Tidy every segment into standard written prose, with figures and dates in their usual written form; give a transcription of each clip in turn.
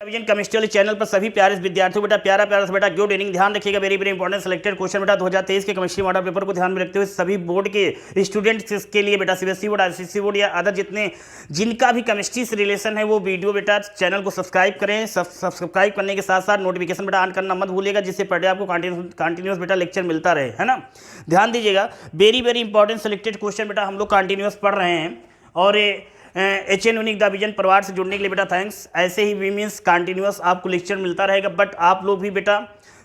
Vision chemistry वाले channel पर सभी प्यारे विद्यार्थियों बेटा प्यारा प्यारा से बेटा गुड इवनिंग। ध्यान रखिएगा, very very important selected question बेटा 2023 के केमिस्ट्री मॉडल पेपर को ध्यान में रखते हुए सभी बोर्ड के स्टूडेंट्स के लिए बेटा सीबीएसई बोर्ड, आईसीएसई बोर्ड या अदर जितने जिनका भी केमिस्ट्री से रिलेशन है वो वीडियो बेटा चैनल को सब्सक्राइब करें। सब्सक्राइब करने के साथ साथ नोटिफिकेशन बेटा ऑन करना मत भूलिएगा, जिससे पर डे आपको कंटिन्यूस बेटा लेक्चर मिलता रहे, है ना। ध्यान दीजिएगा, very very important selected question बेटा हम लोग कंटिन्यूस पढ़ रहे हैं। और HN यूनिक द विजन परिवार से जुड़ने के लिए बेटा थैंक्स। ऐसे ही वी मीन्स कंटिन्यूस आपको लेक्चर मिलता रहेगा। बट आप लोग भी बेटा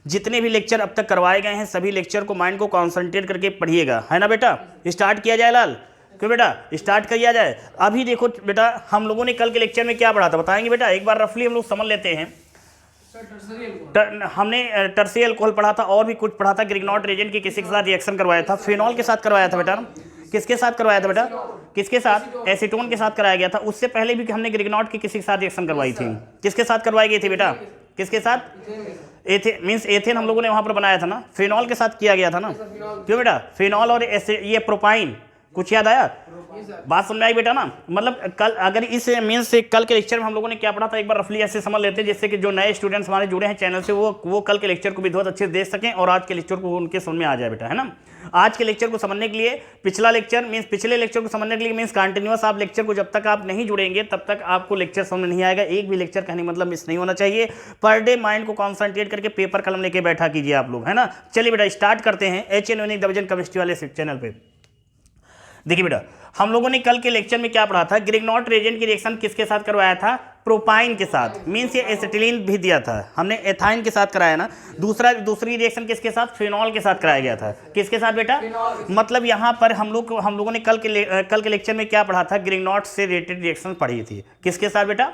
जितने भी लेक्चर अब तक करवाए गए हैं सभी लेक्चर को माइंड को कॉन्सेंट्रेट करके पढ़िएगा, है ना बेटा। स्टार्ट किया जाए लाल, क्यों बेटा स्टार्ट किया जाए। अभी देखो बेटा हम लोगों ने कल के लेक्चर में क्या पढ़ा था बताएंगे बेटा, एक बार रफली हम लोग समझ लेते हैं। हमने टर्शियरी अल्कोहल पढ़ा था और भी कुछ पढ़ा था। ग्रिग्नॉट रेजेंट की किसी के साथ रिएक्शन करवाया था, फिनॉल के साथ करवाया था बेटा। किसके साथ करवाया था बेटा, किसके साथ, एसीटोन के साथ कराया गया था। उससे पहले भी हमने ग्रिग्नॉट की किसी के साथ रिएक्शन करवाई थी। किसके साथ करवाई गई थी बेटा, किसके साथ, एथेन हम लोगों ने वहां पर बनाया था ना। फिनॉल के साथ किया गया था ना, क्यों बेटा, फिनॉल और ये प्रोपाइन। कुछ याद आया, बात समझ आई बेटा ना। मतलब कल अगर इस मीन्स से कल के लेक्चर में हम लोगों ने क्या पढ़ा था एक बार रफली ऐसे समझ लेते हैं, जिससे कि जो नए स्टूडेंट्स हमारे जुड़े हैं चैनल से वो कल के लेक्चर को भी बहुत अच्छे से देख सकें और आज के लेक्चर को उनके समझ में आ जाए बेटा, है ना। आज के लेक्चर को समझने के लिए पिछला लेक्चर मीन्स पिछले लेक्चर को समझने के लिए मीन्स कंटिन्यूअस आप लेक्चर को जब तक आप नहीं जुड़ेंगे तब तक आपको लेक्चर समझ नहीं आएगा। एक भी लेक्चर कहने मतलब मिस नहीं होना चाहिए। पर डे माइंड को कॉन्सेंट्रेट करके पेपर कलम लेके बैठा कीजिए आप लोग, है ना। चलिए बेटा स्टार्ट करते हैं HN unique the vision chemistry वाले चैनल पे। देखिए बेटा हम लोगों ने कल के लेक्चर में क्या पढ़ा था, ग्रिग्नॉट रेजेंट की रिएक्शन किसके साथ करवाया था, प्रोपाइन के साथ। मीन्स ये एसिटिलीन भी दिया था हमने, एथाइन के साथ कराया ना। दूसरी रिएक्शन किसके साथ, फिनॉल के साथ कराया गया था। किसके साथ बेटा, मतलब यहाँ पर हम लोगों ने कल के लेक्चर में क्या पढ़ा था, ग्रिग्नॉट से रिलेटेड रिएक्शन पढ़ी थी। किसके साथ बेटा,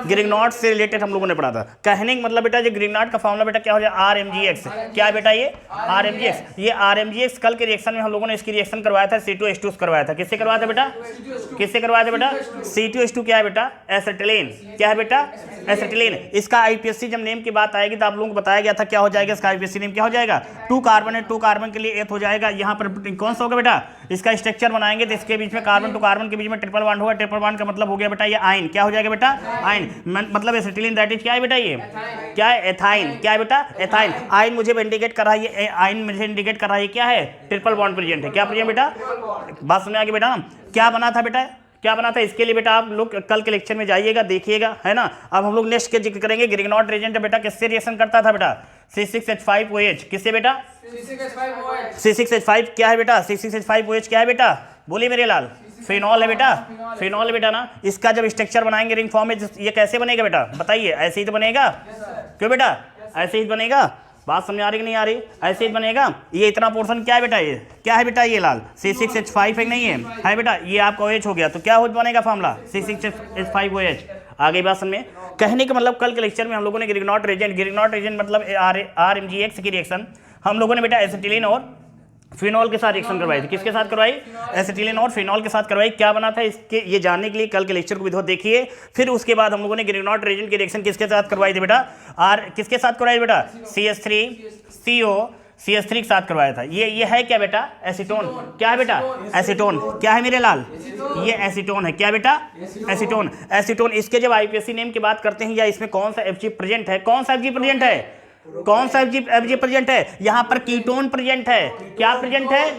ग्रिग्नॉट से रिलेटेड हम लोगों ने पढ़ा था। कहने का मतलब बेटा जो ग्रिग्नॉट का फॉर्मूला बेटा क्या हो जाए, RMGX। क्या है बेटा ये RMGX। ये RMGX कल के रिएक्शन में हम लोगों ने इसकी रिएक्शन करवाया था, C2H2 करवाया था। किससे करवाया था बेटा, किससे करवाया था बेटा, C2H2 क्या है बेटा, एसिटिलीन। क्या है बेटा, एसिटिलीन। इसका आईपीएससी जब नेम की बात आएगी तो आप लोगों को बताया गया था क्या हो जाएगा, इसका आईपीएससी नेम क्या हो जाएगा, 2 कार्बन है, 2 कार्बन के लिए एथ हो जाएगा। यहाँ पर कौन सा होगा बेटा, इसका स्ट्रक्चर बनाएंगे तो इसके बीच में कार्बन टू कार्बन के बीच में ट्रिपल बॉन्ड होगा। ट्रिपल बॉन्ड का मतलब हो गया बेटा ये आयन। क्या हो जाएगा बेटा, आयन। मतलब एसिटिलीन दैट इज क्या है बेटा, ये क्या है, एथाइन। क्या है बेटा, एथाइन। आयन मुझे इंडिकेट कर रहा है, आयन मुझे इंडिकेट कर रहा है क्या है, ट्रिपल बॉन्ड प्रेजेंट है। क्या प्रेजेंट बेटा, बात समझ आ गई बेटा। क्या बना था बेटा, क्या बना था, इसके लिए बेटा आप लोग कल के लेक्चर में जाइएगा देखिएगा, है ना। अब हम लोग नेक्स्ट के जिक्र करेंगे। ग्रिग्नॉट रेजेंट बेटा किससे रिएक्शन करता था बेटा, C6H5OH। किससे बेटा, C6H5 क्या है बेटा, C6H5OH क्या है बेटा, बोलिए मेरे लाल, फिनॉल है बेटा, फिनॉल है बेटा ना। इसका जब स्ट्रक्चर बनाएंगे रिंग फॉर्म में ये कैसे बनेगा बेटा बताइए, ऐसे ही तो बनेगा। क्यों बेटा, ऐसे ही बनेगा। बात समझ आ रही कि नहीं आ रही, ऐसे ही बनेगा। ये इतना पोर्शन क्या है बेटा, ये क्या है बेटा, ये लाल C6H5 है नहीं है बेटा, ये आपका OH हो गया तो क्या हो बनेगा फॉर्मूला, C6H5OH। आ गई बात समझ में। कहने का मतलब कल के लेक्चर में हम लोगों ने ग्रिग्नॉट रेजेंट मतलब RMGX की रिएक्शन हम लोगों ने बेटा एसिटिलीन और फिनॉल के साथ रिएक्शन करवाई थी। किसके साथ करवाई, एसिटिलीन और फिनॉल के साथ करवाई। क्या बना था इसके ये जानने के लिए कल के लेक्चर को भी देखिए। फिर उसके बाद हम लोगों ने ग्रिग्नॉट रेजेंट की रिएक्शन किसके साथ करवाई थी बेटा, किसके साथ करवाई बेटा, CH3CO के साथ करवाया था। ये है क्या बेटा, एसीटोन। क्या है बेटा, एसीटोन। क्या है मेरे लाल, ये एसीटोन है। क्या बेटा, एसीटोन। एसीटोन इसके जब आईपीएससी नेम की बात करते हैं या इसमें कौन सा FG प्रेजेंट है, कौन सा FG प्रेजेंट है, कौन सा FG प्रेजेंट है, यहाँ पर कीटोन प्रेजेंट है। क्या प्रेजेंट है,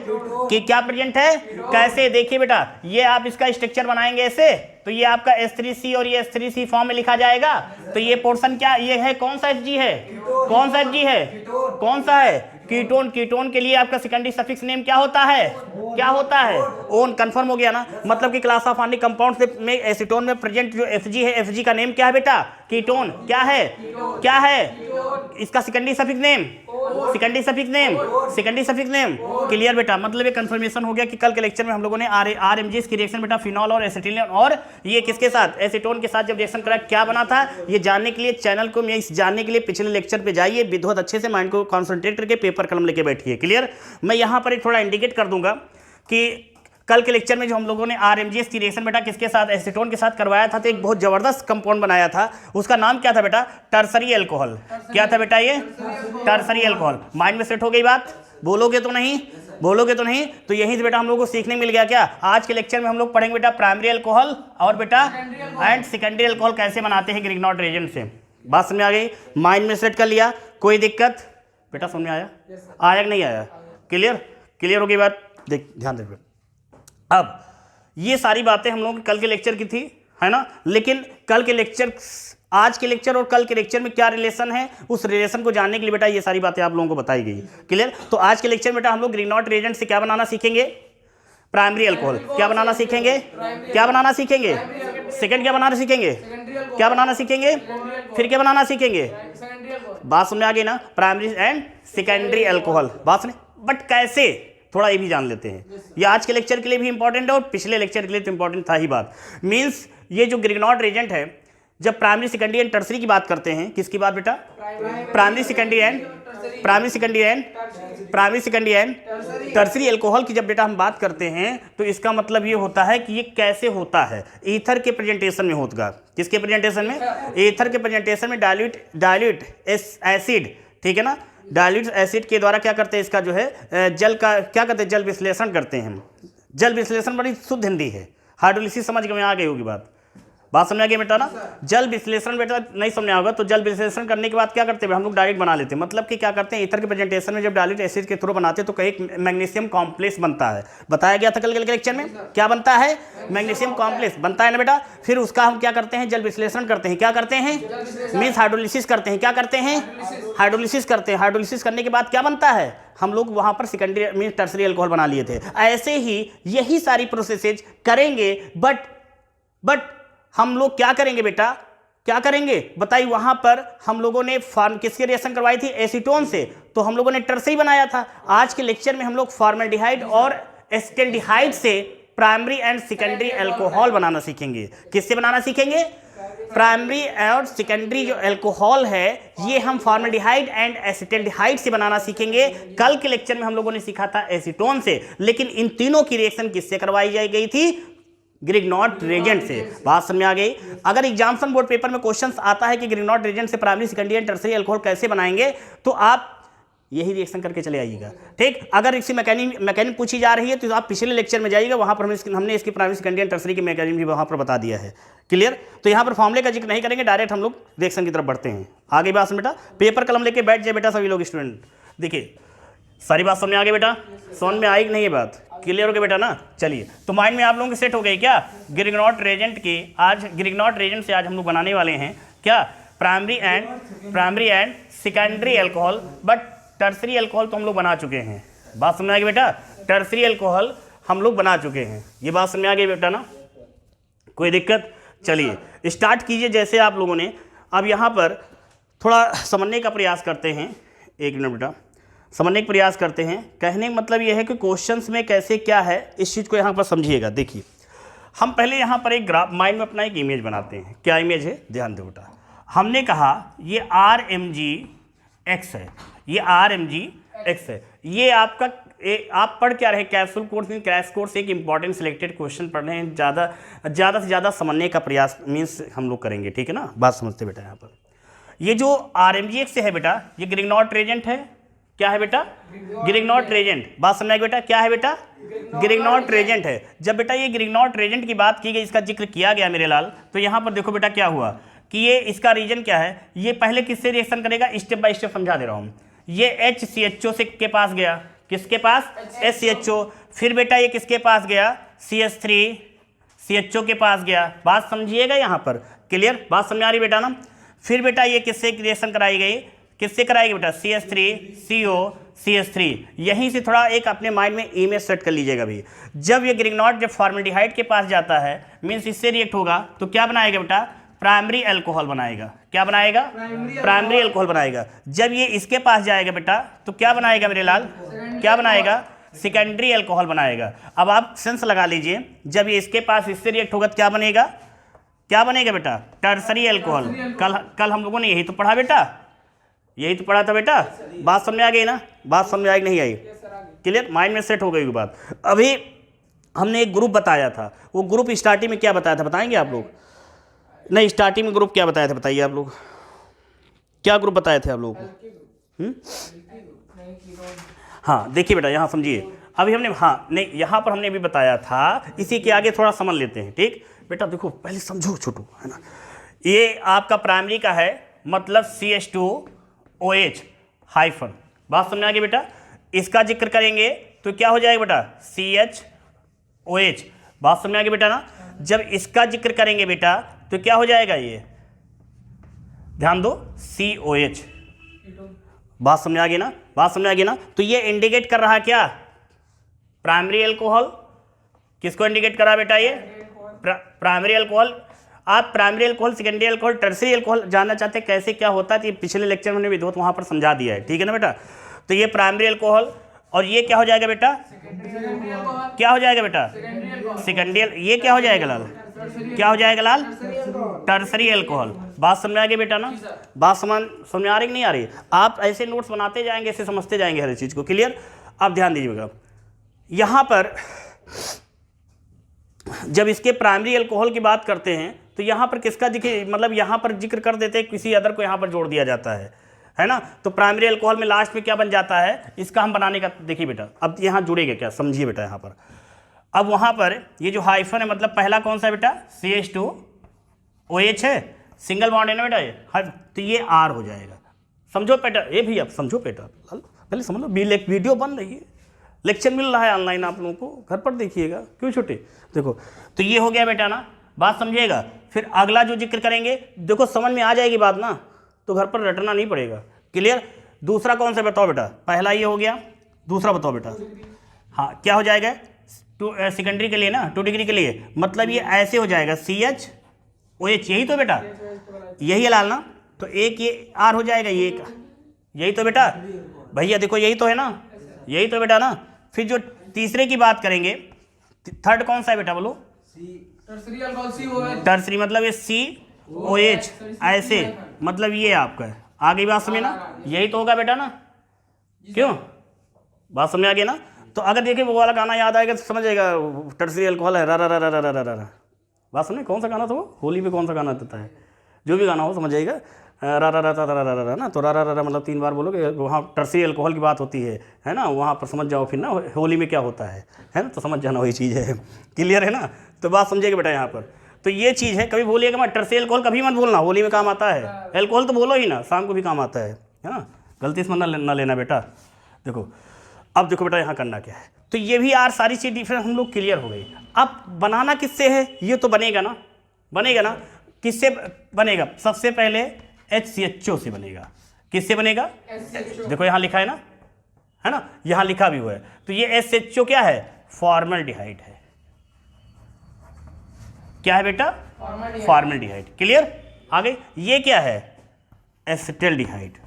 कि क्या प्रेजेंट है, कैसे देखिए बेटा, ये आप इसका स्ट्रक्चर बनाएंगे ऐसे तो ये आपका H3C और ये H3C फॉर्म में लिखा जाएगा। तो ये पोर्शन क्या ये है, कौन सा FG है, कौन सा FG है, कौन सा है, कीटोन। कीटोन के लिए आपका सेकेंडरी सफिक्स नेम क्या होता है, क्या होता है, ओन। कंफर्म हो गया ना। मतलब कि क्लास ऑफ ऑर्गेनिक कंपाउंड्स में एसीटोन में प्रेजेंट जो FG है, FG का नेम क्या है बेटा, कीटोन। क्या है, क्या है, इसका secondary suffix name, secondary suffix name, secondary suffix name. Clear बेटा, मतलब ये कंफर्मेशन हो गया कि कल के लेक्चर में हम लोगों ने RMGX की रिएक्शन बेटा फिनॉल और एसिटिलीन और ये किसके साथ, एसीटोन के साथ जब रिएक्शन करा क्या बना था, ये जानने के लिए चैनल को जानने के लिए पिछले लेक्चर पे जाइए, बहुत अच्छे से माइंड को कॉन्सेंट्रेट करके पेपर कलम लेके बैठिए। क्लियर। मैं यहाँ पर एक थोड़ा इंडिकेट कर दूंगा कि कल के लेक्चर में जो हम लोगों ने RMGX की रिएक्शन बेटा किसके साथ, एसीटोन के साथ करवाया था, तो एक बहुत जबरदस्त कंपाउंड बनाया था। उसका नाम क्या था बेटा, टर्शरी अल्कोहल। क्या था बेटा, ये टर्शरी अल्कोहल। माइंड में सेट हो गई बात, बोलोगे तो नहीं, बोलोगे तो नहीं। तो यहीं से बेटा हम लोग को सीखने मिल गया क्या, आज के लेक्चर में हम लोग पढ़ेंगे बेटा प्राइमरी अल्कोहल और बेटा एंड सेकेंडरी अल्कोहल कैसे बनाते हैं ग्रिग्नॉट रेजेंट से। बात समझ में आ गई, माइंड में सेट कर लिया, कोई दिक्कत बेटा समझ में आया? आया कि नहीं आया? क्लियर? क्लियर हो गई बात? देख ध्यान दे। अब ये सारी बातें हम लोगों की कल के लेक्चर की थी, है ना, लेकिन कल के लेक्चर, आज के लेक्चर और कल के लेक्चर में क्या रिलेशन है, उस रिलेशन को जानने के लिए बेटा ये सारी बातें आप लोगों को बताई गई। क्लियर? तो आज के लेक्चर में बेटा हम लोग ग्रिग्नॉट रिएजेंट से क्या बनाना सीखेंगे? Primary alcohol. क्या बनाना सीखेंगे? क्या बनाना सीखेंगे? सेकंड क्या बनाना सीखेंगे? क्या बनाना सीखेंगे? फिर क्या बनाना सीखेंगे? बात समझ आ गई ना? Primary and secondary alcohol. बात सुने, बट कैसे, थोड़ा ये भी जान लेते हैं। ये आज के लेक्चर के लिए भी इंपॉर्टेंट है और पिछले लेक्चर के लिए तो इंपॉर्टेंट था ही बात। मींस ये जो ग्रिग्नॉट रिएजेंट है, जब प्राइमरी सेकेंडरी एंड टर्सरी की बात करते हैं, किसकी बात बेटा? Primary secondary and tertiary alcohol की जब बेटा हम बात करते हैं, तो इसका मतलब ये होता है कि ये कैसे होता है, ईथर के प्रेजेंटेशन में होगा। किसके प्रेजेंटेशन में? ईथर के प्रेजेंटेशन में डाइल्यूट एसिड, ठीक है ना, डाइल्यूट एसिड के द्वारा क्या करते हैं, इसका जो है जल का क्या करते हैं, जल विश्लेषण करते हैं। जल विश्लेषण बड़ी शुद्ध हिंदी है, हाइड्रोलिसिस समझ में आ गई होगी बात समझ आ गई बेटा ना? जल विश्लेषण बेटा नहीं समझ होगा, तो जल विश्लेषण करने के बाद क्या करते हैं हम लोग? डायरेक्ट बना लेते हैं। मतलब कि क्या करते हैं, ईथर के प्रेजेंटेशन में जब डाइल्यूट एसिड के थ्रू बनाते हैं तो एक मैग्नीशियम कॉम्प्लेक्स बनता है। बताया गया था कल के लेक्चर में, क्या बनता है? मैग्नीशियम कॉम्प्लेक्स बनता है ना बेटा। फिर उसका हम क्या करते हैं? जल विश्लेषण करते हैं। क्या करते हैं? मीन्स हाइड्रोलिसिस करते हैं। क्या करते हैं? हाइड्रोलिसिस करते हैं। हाइड्रोलिसिस करने के बाद क्या बनता है? हम लोग वहां पर सेकेंडरी मीन्स टर्सरी अल्कोहल बना लिए थे। ऐसे ही यही सारी प्रोसेसेज करेंगे, बट हम लोग क्या करेंगे बेटा? क्या करेंगे बताइए? वहां पर हम लोगों ने किसकी रिएक्शन करवाई थी? एसीटोन से। तो हम लोगों ने टर्सरी बनाया था। आज के लेक्चर में हम लोग फॉर्मेल्डिहाइड और एस्टेल्डिहाइड से प्राइमरी एंड सेकेंडरी अल्कोहल बनाना सीखेंगे। किससे बनाना सीखेंगे? प्राइमरी और सेकेंडरी जो अल्कोहल है, ये हम फॉर्मेल्डिहाइड एंड एसिटल्डिहाइड से बनाना सीखेंगे। कल के लेक्चर में हम लोगों ने सीखा था एसीटोन से, लेकिन इन तीनों की रिएक्शन किससे करवाई जाई गई थी? ग्रिग्नॉट रिएजेंट से। बात समझ में आ गई? अगर एग्जामिनेशन बोर्ड पेपर में क्वेश्चन आता है कि ग्रिग्नॉट रिएजेंट से primary secondary and tertiary alcohol कैसे बनाएंगे, तो आप यही रिएक्शन करके चले आइएगा। ठीक, अगर इसकी मैकेनिज्म पूछी जा रही है तो आप पिछले लेक्चर में जाइएगा, वहां पर हमने इसकी प्राइमरी सेकेंडरी एंड टर्सरी की मैकेनिज्म भी वहां पर बता दिया है। क्लियर? तो यहाँ पर फॉर्मूले का जिक्र नहीं करेंगे, डायरेक्ट हम लोग रिएक्शन की तरफ बढ़ते हैं। आगे बात बेटा, पेपर कलम लेके बैठ जाए बेटा सभी लोग स्टूडेंट। देखिए सारी बात समझ में आ गई बेटा? समझ में आई कि नहीं ये बात? क्लियर हो गया बेटा ना? चलिए, तो माइंड में आप लोगों के सेट हो गई क्या? ग्रिग्नॉट रिएजेंट की आज ग्रिग्नॉट रिएजेंट से आज हम लोग बनाने वाले हैं क्या? Primary and secondary alcohol. But tertiary alcohol तो हम लोग बना चुके हैं। बात समझ आ गई बेटा? टर्सरी अल्कोहल हम लोग बना चुके हैं। ये बात समझ आ गई बेटा ना? कोई दिक्कत? चलिए स्टार्ट कीजिए जैसे आप लोगों ने। अब यहाँ पर थोड़ा समझने का प्रयास करते हैं। एक मिनट बेटा, समझने का प्रयास करते हैं। कहने का मतलब यह है कि क्वेश्चंस में कैसे क्या है, इस चीज़ को यहाँ पर समझिएगा। देखिए, हम पहले यहाँ पर एक ग्राफ माइंड में अपना एक इमेज बनाते हैं। क्या इमेज है? ध्यान दो बेटा। हमने कहा ये RMGX है, ये RMGX है। ये आपका आप पढ़ क्या रहे? कैप्सूल कोर्स में क्रैश कोर्स एक इंपॉर्टेंट सिलेक्टेड क्वेश्चन पढ़ रहे हैं। ज़्यादा से ज़्यादा समझने का प्रयास मीन्स हम लोग करेंगे। ठीक है ना? बात समझते बेटा। यहाँ पर ये जो RMGX है बेटा, ये ग्रिग्नॉट रिएजेंट है। क्या है बेटा? ग्रिग्नॉट रिएजेंट। बात समझ आई बेटा? क्या है बेटा? ग्रिग्नॉट रिएजेंट है। जब बेटा ये ग्रिग्नॉट रिएजेंट की बात की गई, इसका जिक्र किया गया मेरे लाल, तो यहाँ पर देखो बेटा क्या हुआ कि ये इसका रीजन क्या है। ये पहले किससे रिएक्शन करेगा? स्टेप बाय स्टेप समझा दे रहा हूँ। ये HCHO से के पास गया। किसके पास? HCHO। फिर बेटा ये किसके पास गया? CH3CHO के पास गया। बात समझिएगा यहाँ पर। क्लियर? बात समझ आ रही बेटा ना? फिर बेटा ये किससे रिएक्शन कराई गई? किससे कराएगी बेटा? CH3CO CH3। यहीं से थोड़ा एक अपने माइंड में इमेज सेट कर लीजिएगा भी। जब ये ग्रिग्नॉट जब फॉर्मेल्डिहाइड के पास जाता है, मीन्स इससे रिएक्ट होगा, तो क्या बनाएगा बेटा? प्राइमरी अल्कोहल बनाएगा। क्या बनाएगा? प्राइमरी अल्कोहल बनाएगा। जब ये इसके पास जाएगा बेटा, तो क्या बनाएगा मेरे लाल? क्या बनाएगा? सेकेंडरी अल्कोहल बनाएगा। अब आप सेंस लगा लीजिए, जब ये इसके पास इससे रिएक्ट होगा तो क्या बनेगा? क्या बनेगा बेटा? Tertiary alcohol. कल हम लोगों ने यही तो पढ़ा बेटा, यही तो पढ़ा था बेटा। बात समझ में आ गई ना? बात समझ में आई नहीं आई? क्लियर? माइंड में सेट हो गई बात। अभी हमने एक ग्रुप बताया था, वो ग्रुप स्टार्टिंग में क्या बताया था बताएंगे आप लोग? नहीं, स्टार्टिंग में ग्रुप क्या बताया था बताइए आप लोग? क्या ग्रुप बताए थे आप लोगों को? हाँ देखिए बेटा, यहाँ समझिए। अभी हमने नहीं यहाँ पर हमने भी बताया था, इसी के आगे थोड़ा समझ लेते हैं। ठीक बेटा, देखो पहले समझो छोटू, है ना? ये आपका प्राइमरी का है, मतलब CH2OH हाइफन। बात समझ आ गई बेटा। इसका जिक्र करेंगे तो क्या हो जाएगा बेटा, CHOH। बात समझ आ गई बेटा ना। जब इसका जिक्र करेंगे बेटा तो क्या हो जाएगा, ये ध्यान दो, COH। बात समझ आ गई ना, बात समझ आ गई ना। तो ये इंडिकेट कर रहा क्या, प्राइमरी अल्कोहल। किसको इंडिकेट कर रहा बेटा, ये प्राइमरी अल्कोहल। आप primary alcohol, secondary alcohol, tertiary alcohol जानना चाहते हैं कैसे क्या होता है, तो ये पिछले लेक्चर में भी दो वहां पर समझा दिया है, ठीक है ना बेटा। तो ये प्राइमरी अल्कोहल, और ये क्या हो जाएगा बेटा, क्या हो जाएगा बेटा, सेकेंडरी। ये क्या हो जाएगा लाल, क्या हो जाएगा लाल, टर्सरी अल्कोहल। बात समझ आ गई बेटा ना, बात समझ आ रही कि नहीं आ रही। आप ऐसे नोट्स बनाते जाएंगे, ऐसे समझते जाएंगे हर चीज को, क्लियर। अब ध्यान दीजिएगा, यहां पर जब इसके प्राइमरी अल्कोहल की बात करते हैं तो यहाँ पर किसका जिक्र, मतलब यहाँ पर जिक्र कर देते हैं, किसी अदर को यहाँ पर जोड़ दिया जाता है ना। तो प्राइमरी अल्कोहल में लास्ट में क्या बन जाता है, इसका हम बनाने का देखिए बेटा। अब यहाँ जुड़ेगा क्या, समझिए बेटा यहाँ पर। अब वहाँ पर ये जो हाइफन है, मतलब पहला कौन सा है बेटा, CH2OH है, सिंगल बॉन्ड है ना बेटा ये, तो ये R हो जाएगा। समझो बेटा, ये भी आप समझो बेटा, पहले समझ लो। वीडियो बन रही है, लेक्चर मिल रहा है ऑनलाइन, आप लोगों को घर पर देखिएगा, क्यों छोटे। देखो तो ये हो गया बेटा ना, बात समझिएगा। फिर अगला जो जिक्र करेंगे, देखो समझ में आ जाएगी बात ना, तो घर पर रटना नहीं पड़ेगा, क्लियर। दूसरा कौन सा बताओ बेटा, पहला ये हो गया, दूसरा बताओ बेटा। हाँ क्या हो जाएगा, सेकेंडरी के लिए ना, 2 डिग्री के लिए, मतलब ये ऐसे हो जाएगा CHOH, यही तो बेटा, यही है लाल ना। तो एक ये R हो जाएगा, ये एक, यही तो बेटा भैया, देखो यही तो है ना, यही तो बेटा ना। फिर जो तीसरे की बात करेंगे, थर्ड कौन सा है बेटा बोलो, टर्सरी, मतलब ये COH ऐसे, मतलब ये आपका है। आ गई बात समझ ना, यही तो होगा बेटा ना, क्यों, बात समझ आ गई ना। तो अगर देखिए वो वाला गाना याद आएगा तो समझेगा, टर्सरी अल्कोहल है, रा रा रा रा रा रा रा। बात समझे, कौन सा गाना था वो, होली पे कौन सा गाना देता है, जो भी गाना हो समझिएगा, रा रा रा रा रा रा रा ना। तो रा रा रा मतलब 3 बार बोलोगे, वहाँ टर्सरी अल्कोहल की बात होती है ना, वहाँ पर समझ जाओ फिर ना होली में क्या होता है ना, तो समझ जाना वही चीज़ है, क्लियर है ना। तो बात समझिएगा बेटा यहाँ पर। तो ये चीज़ है, कभी बोलिएगा मैं टर्सरी अल्कोहल कभी मत बोलना, होली में काम आता है। अल्कोहल तो बोलो ही ना, शाम को भी काम आता है ना, गलती से ना लेना बेटा। देखो अब देखो बेटा यहाँ करना क्या है। तो ये भी यार सारी चीज़ डिफरेंस हम लोग क्लियर हो गई। अब बनाना किससे है, ये तो बनेगा ना, बनेगा ना, किससे बनेगा, सबसे पहले HCHO से बनेगा। किससे बनेगा, देखो यहाँ लिखा है ना, यहाँ लिखा भी हुआ है। तो ये HCHO क्या है, फॉर्मल्डिहाइड है। क्या है बेटा, फॉर्मल्डिहाइड, क्लियर। आगे ये क्या है, एसिटल्डिहाइड।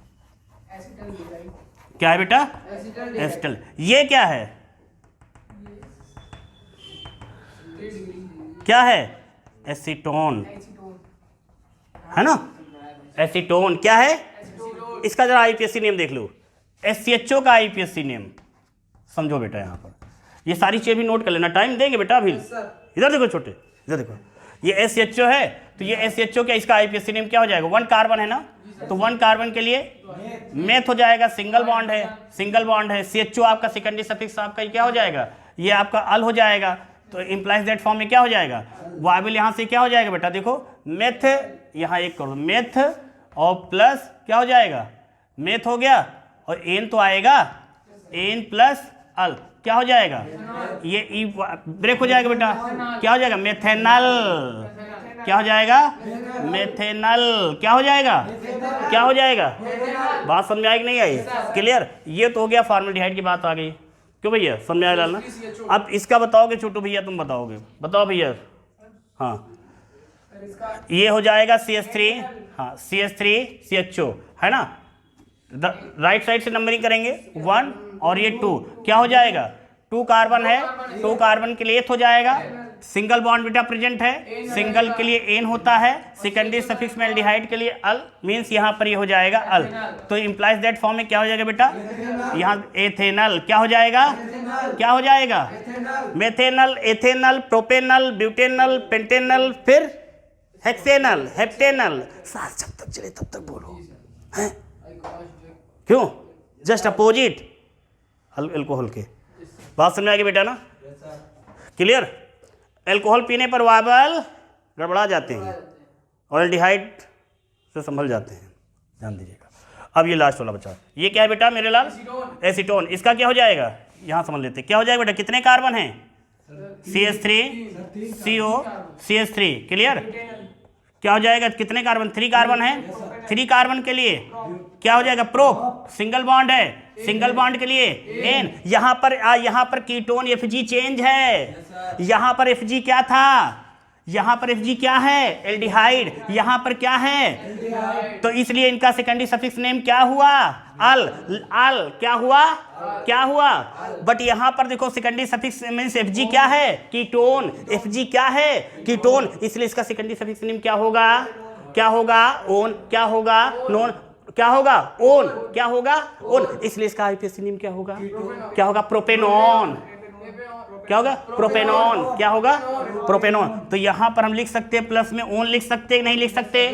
क्या है बेटा, एसिटल। ये क्या है, क्या है, एसीटोन, है ना, एसीटोन। क्या है, इसका जरा IPSC नेम देख लो, SCHO का IPSC नेम समझो बेटा। यहाँ पर ये सारी चीज़ भी नोट कर लेना, टाइम देंगे बेटा अभी। इधर देखो छोटे, इधर देखो, ये SCHO है, तो ये SCHO क्या, इसका IPSC नेम क्या हो जाएगा, 1 कार्बन है ना, तो 1 कार्बन के लिए मेथ हो जाएगा, सिंगल बॉन्ड है, सिंगल बॉन्ड है। CHO आपका सेकेंडरी सफिक्स आपका क्या हो जाएगा, ये आपका अल हो जाएगा। तो इंप्लाइज दैट फॉर्म में क्या हो जाएगा, वायबल। यहाँ से क्या हो जाएगा बेटा, देखो मेथ, यहाँ एक कर दो मेथ, और प्लस क्या हो जाएगा, मेथ हो गया, और एन तो आएगा, एन प्लस अल क्या हो जाएगा, ये ई ब्रेक हो जाएगा बेटा, क्या हो जाएगा, मेथेनल। क्या हो जाएगा, मेथेनल। क्या हो जाएगा, क्या हो जाएगा, बात समझ आई कि नहीं आई, क्लियर। ये तो हो गया फॉर्मल्डिहाइड की बात आ गई, क्यों भैया, समझ आया डालना। अब इसका बताओगे छोटू भैया, तुम बताओगे, बताओ भैया। हाँ ये हो जाएगा CH3, हाँ CH3 CHO है ना, राइट साइड से नंबरिंग करेंगे 1 और ये 2, क्या हो जाएगा, 2 कार्बन है, 2 कार्बन के लिए एथ हो जाएगा, सिंगल बॉन्ड बेटा प्रेजेंट है, सिंगल के लिए एन होता है, सेकेंडरी सफिक्स में एल्डिहाइड के लिए अल, मींस यहाँ पर ये हो जाएगा अल। तो इंप्लाइज दैट फॉर्म में क्या हो जाएगा बेटा, यहाँ एथेनल। क्या हो जाएगा, क्या हो जाएगा, मेथेनल, एथेनल, प्रोपेनल, ब्यूटेनल, पेंटेनल, फिर हेक्सेनल, हेप्टेनल। साथ जब तक चले तब तक बोलो, हैं क्यों, जस्ट अपोजिट अल्कोहल के। बात समझ आ गई बेटा ना, क्लियर। अल्कोहल पीने पर वायबल गड़बड़ा जाते हैं और एल्डिहाइड से संभल जाते हैं, ध्यान दीजिएगा। अब ये लास्ट वाला बचा, ये क्या है बेटा मेरे लाल? एसीटोन। इसका क्या हो जाएगा, यहाँ समझ लेते क्या हो जाएगा बेटा, कितने कार्बन हैं? CH3 CO CH3, clear? क्या हो जाएगा, कितने कार्बन? 3 कार्बन है। 3 कार्बन के लिए क्या हो जाएगा? प्रोप, सिंगल बॉन्ड है, सिंगल बॉन्ड के लिए एन। यहाँ पर कीटोन Fg चेंज है। यहाँ पर Fg क्या था, यहाँ पर Fg क्या है? एल्डिहाइड। यहाँ पर क्या है? तो इसलिए इनका सेकेंडरी सफिक्स नेम क्या हुआ? अल। अल क्या हुआ? क्या हुआ? बट यहाँ पर देखो सेकेंडरी सफिक्स मींस Fg क्या है? कीटोन। Fg क्या है? कीटोन। इसलिए इसका सेकेंडरी सफिक्स नेम क्या होगा? क्या होगा? ओन। क्या होगा? नोन। क्या होगा? ओन। क्या होगा? ओन। इसलिए इसका आईपीएससी नेम क्या होगा? क्या होगा? प्रोपेनॉन। क्या होगा? प्रोपेनॉन। क्या होगा? प्रोपेनॉन। तो यहां पर हम लिख सकते हैं प्लस में ओन, लिख सकते हैं नहीं लिख सकते?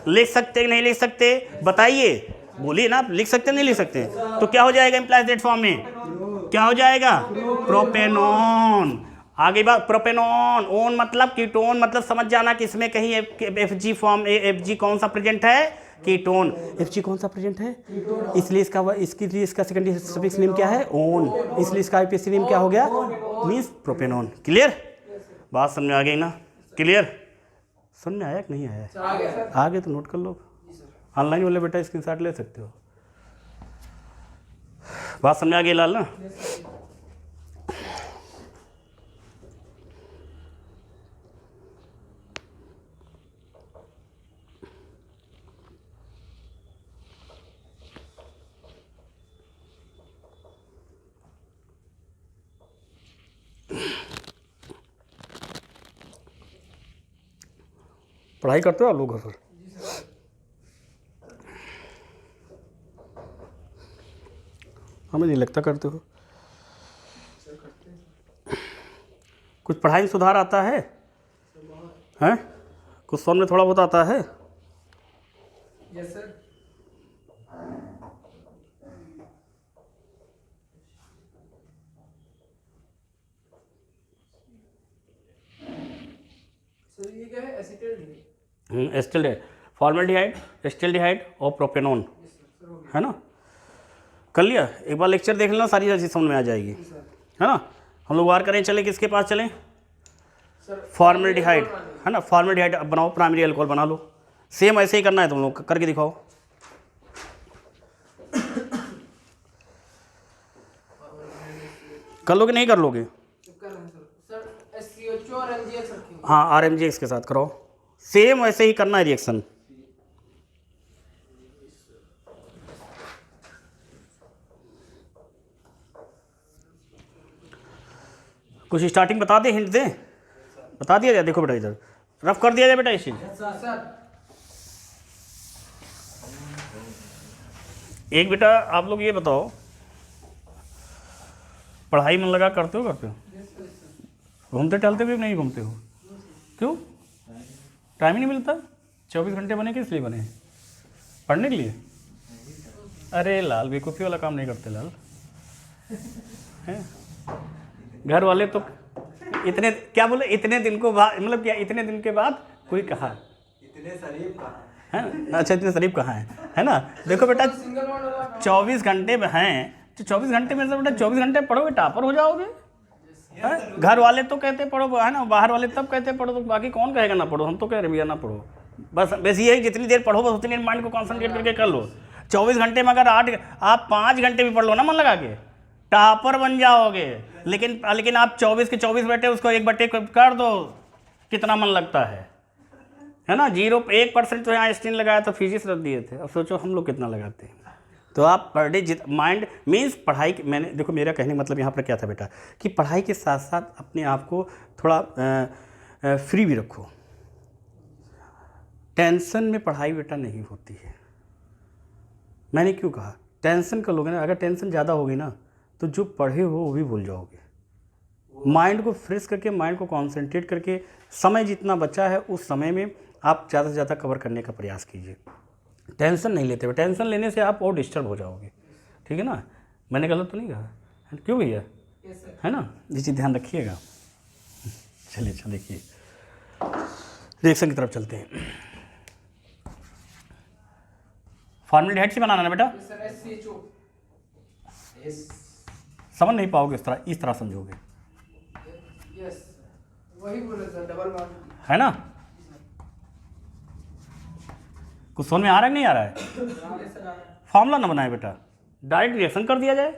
लिख सकते हैं नहीं लिख सकते? बताइए, बोलिए ना, लिख सकते नहीं लिख सकते? तो क्या हो जाएगा इंप्लाइज दैट फॉर्म में? क्या हो जाएगा? प्रोपेनॉन। आगे बात, प्रोपेनॉन। ओन मतलब कीटोन, मतलब समझ जाना कि इसमें कहीं Fg फॉर्म Fg कौन सा प्रेजेंट है? कीटोन। Fg कौन सा प्रेजेंट है? इसलिए इसका सेकेंडरी सफिक्स नेम क्या है? ओन। इसलिए इसका आईपीएससी नेम क्या हो गया? Means propanone. क्लियर? बात समझ में आ गई ना? क्लियर? समझ में आया कि नहीं आया? आगे तो नोट कर लो, ऑनलाइन वाले बेटा स्क्रीनशॉट ले सकते हो। बात समझ आ गई लाल ना? पढ़ाई करते हो आप लोग घर पर? हमें नहीं लगता करते हो। कुछ पढ़ाई में सुधार आता है? हैं? कुछ समझ में थोड़ा बहुत आता है? Yes sir. सर ये क्या है? एसीटल एस्टेल्डेहाइड, फॉर्मल्डिहाइड, एस्टेल्डिहाइड और प्रोपेनॉन, है ना? कर लिया? एक बार लेक्चर देख लेना, सारी चीज़ समझ में आ जाएगी, है ना? हम लोग वार करें, चले किसके पास चलें? फॉर्मल्डिहाइड, है ना? फॉर्मल्डिहाइड बनाओ, प्राइमरी अल्कोहल बना लो। सेम ऐसे ही करना है, तुम लोग करके दिखाओ। कर लोगे नहीं कर लोगे? सर SCO2 और MgX रखेंगे। हाँ, RMgX के साथ कराओ। सेम ऐसे ही करना है रिएक्शन। कुछ स्टार्टिंग बता दे, हिंट दे, बता दिया जाए। देखो बेटा इधर रफ कर दिया जाए बेटा इस चीज। एक बेटा आप लोग ये बताओ, पढ़ाई मन लगा करते हो? करते हो? घूमते टहलते भी नहीं घूमते हो? क्यों? टाइम ही नहीं मिलता? 24 घंटे बने किस लिए बने? पढ़ने के लिए? अरे लाल, बेवकूफ़ी वाला काम नहीं करते लाल, हैं? घर वाले तो इतने क्या बोले, इतने दिन को बाद, मतलब क्या इतने दिन के बाद कोई कहा इतने शरीफ कहाँ है? अच्छा, इतने शरीफ कहाँ है ना? देखो बेटा 24 घंटे में हैं, तो 24 घंटे में से बेटा 24 घंटे पढ़ोगे टॉपर हो जाओगे। घर वाले तो कहते पढ़ो, है ना? बाहर वाले तब कहते पढ़ो, तो बाकी कौन कहेगा ना पढ़ो? हम तो कह रहे भैया ना पढ़ो, बस ये है जितनी देर पढ़ो बस उतनी देर माइंड को कॉन्सेंट्रेट करके कर लो। 24 घंटे में अगर आप 5 घंटे भी पढ़ लो ना मन लगा के, टॉपर बन जाओगे। लेकिन आप 24 के 24 बैठे उसको 1 बटे कर दो, कितना मन लगता है ना? 1% तो यहाँ स्टीन लगाया तो फिजिक्स रख दिए थे, अब सोचो हम लोग कितना लगाते हैं। तो आप पर डे माइंड मीन्स पढ़ाई, मैंने देखो मेरा कहने का मतलब यहाँ पर क्या था बेटा, कि पढ़ाई के साथ साथ अपने आप को थोड़ा फ्री भी रखो। टेंशन में पढ़ाई बेटा नहीं होती है। मैंने क्यों कहा? टेंशन कर लोगे ना, अगर टेंशन ज़्यादा होगी ना तो जो पढ़े हो वो भी भूल जाओगे। माइंड को फ्रेश करके, माइंड को कॉन्सेंट्रेट करके, समय जितना बचा है उस समय में आप ज़्यादा से ज़्यादा कवर करने का प्रयास कीजिए। टेंशन नहीं लेते हुए, टेंशन लेने से आप और डिस्टर्ब हो जाओगे, ठीक है ना? मैंने गलत तो नहीं कहा? क्यों भैया? है ना? ये चीज़ ध्यान रखिएगा। चलिए अच्छा देखिए, रिएक्शन की तरफ चलते हैं। फॉर्मेल्डिहाइड से बनाना ना बेटा, सर SCHO समझ नहीं पाओगे इस तरह समझोगे, यस वही बोले सर डबल बॉन्ड है ना। कुछ समझ में आ रहा है कि नहीं आ रहा है? फार्मूला ना बनाए बेटा, डायरेक्ट रिएक्शन कर दिया जाए।